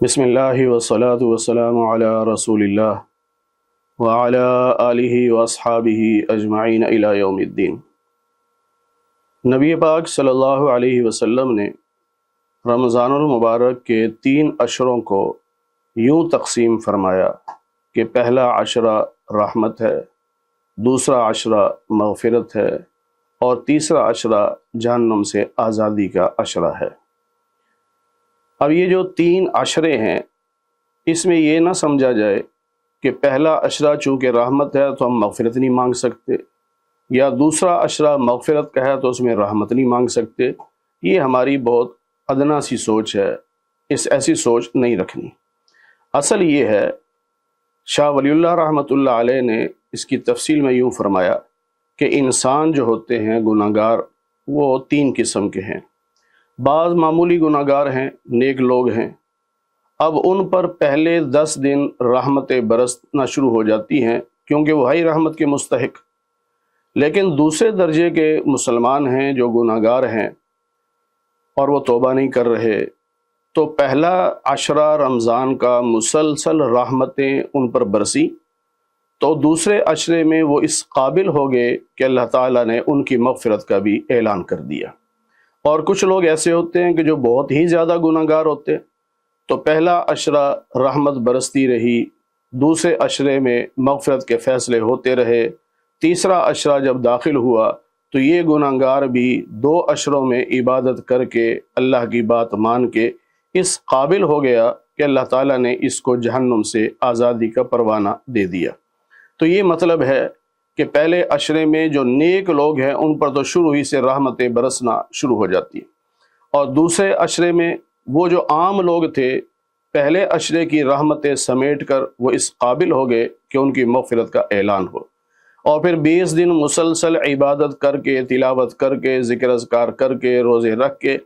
بسم اللہ والصلاة والسلام علی رسول اللہ وعلی آلہ واصحابہ اجمعین الی یوم الدین۔ نبی پاک صلی اللہ علیہ وسلم نے رمضان المبارک کے 3 عشروں کو یوں تقسیم فرمایا کہ پہلا عشرہ رحمت ہے، دوسرا عشرہ مغفرت ہے اور تیسرا عشرہ جہنم سے آزادی کا عشرہ ہے۔ اب یہ جو 3 عشرے ہیں، اس میں یہ نہ سمجھا جائے کہ پہلا عشرہ چونکہ رحمت ہے تو ہم مغفرت نہیں مانگ سکتے، یا دوسرا عشرہ مغفرت کا ہے تو اس میں رحمت نہیں مانگ سکتے۔ یہ ہماری بہت ادنا سی سوچ ہے، ایسی سوچ نہیں رکھنی۔ اصل یہ ہے، شاہ ولی اللہ رحمۃ اللہ علیہ نے اس کی تفصیل میں یوں فرمایا کہ انسان جو ہوتے ہیں گناہ گار، وہ 3 قسم کے ہیں۔ بعض معمولی گناہ گار ہیں، نیک لوگ ہیں، اب ان پر پہلے 10 دن رحمتیں برسنا شروع ہو جاتی ہیں کیونکہ وہ ہی رحمت کے مستحق۔ لیکن دوسرے درجے کے مسلمان ہیں جو گناہ گار ہیں اور وہ توبہ نہیں کر رہے، تو پہلا عشرہ رمضان کا مسلسل رحمتیں ان پر برسی، تو دوسرے عشرے میں وہ اس قابل ہو گئے کہ اللہ تعالیٰ نے ان کی مغفرت کا بھی اعلان کر دیا۔ اور کچھ لوگ ایسے ہوتے ہیں کہ جو بہت ہی زیادہ گناہ گار ہوتے، تو پہلا عشرہ رحمت برستی رہی، دوسرے عشرے میں مغفرت کے فیصلے ہوتے رہے، تیسرا عشرہ جب داخل ہوا تو یہ گناہ گار بھی 2 عشروں میں عبادت کر کے اللہ کی بات مان کے اس قابل ہو گیا کہ اللہ تعالیٰ نے اس کو جہنم سے آزادی کا پروانہ دے دیا۔ تو یہ مطلب ہے کہ پہلے عشرے میں جو نیک لوگ ہیں ان پر تو شروع ہی سے رحمتیں برسنا شروع ہو جاتی ہیں، اور دوسرے عشرے میں وہ جو عام لوگ تھے پہلے عشرے کی رحمتیں سمیٹ کر وہ اس قابل ہو گئے کہ ان کی مغفرت کا اعلان ہو، اور پھر 20 دن مسلسل عبادت کر کے، تلاوت کر کے، ذکر اذکار کر کے، روزے رکھ کے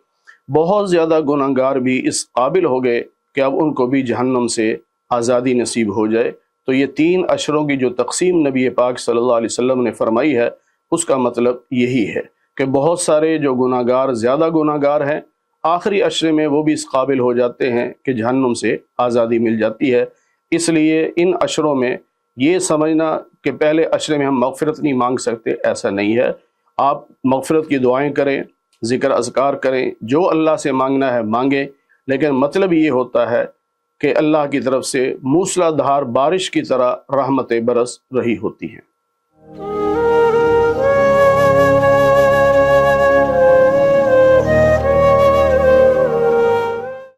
بہت زیادہ گناہ گار بھی اس قابل ہو گئے کہ اب ان کو بھی جہنم سے آزادی نصیب ہو جائے۔ تو یہ 3 عشروں کی جو تقسیم نبی پاک صلی اللہ علیہ وسلم نے فرمائی ہے، اس کا مطلب یہی ہے کہ بہت سارے جو گناہ گار زیادہ گناہ گار ہیں، آخری عشرے میں وہ بھی اس قابل ہو جاتے ہیں کہ جہنم سے آزادی مل جاتی ہے۔ اس لیے ان عشروں میں یہ سمجھنا کہ پہلے عشرے میں ہم مغفرت نہیں مانگ سکتے، ایسا نہیں ہے۔ آپ مغفرت کی دعائیں کریں، ذکر اذکار کریں، جو اللہ سے مانگنا ہے مانگیں، لیکن مطلب یہ ہوتا ہے کہ اللہ کی طرف سے موسلا دھار بارش کی طرح رحمتیں برس رہی ہوتی ہیں۔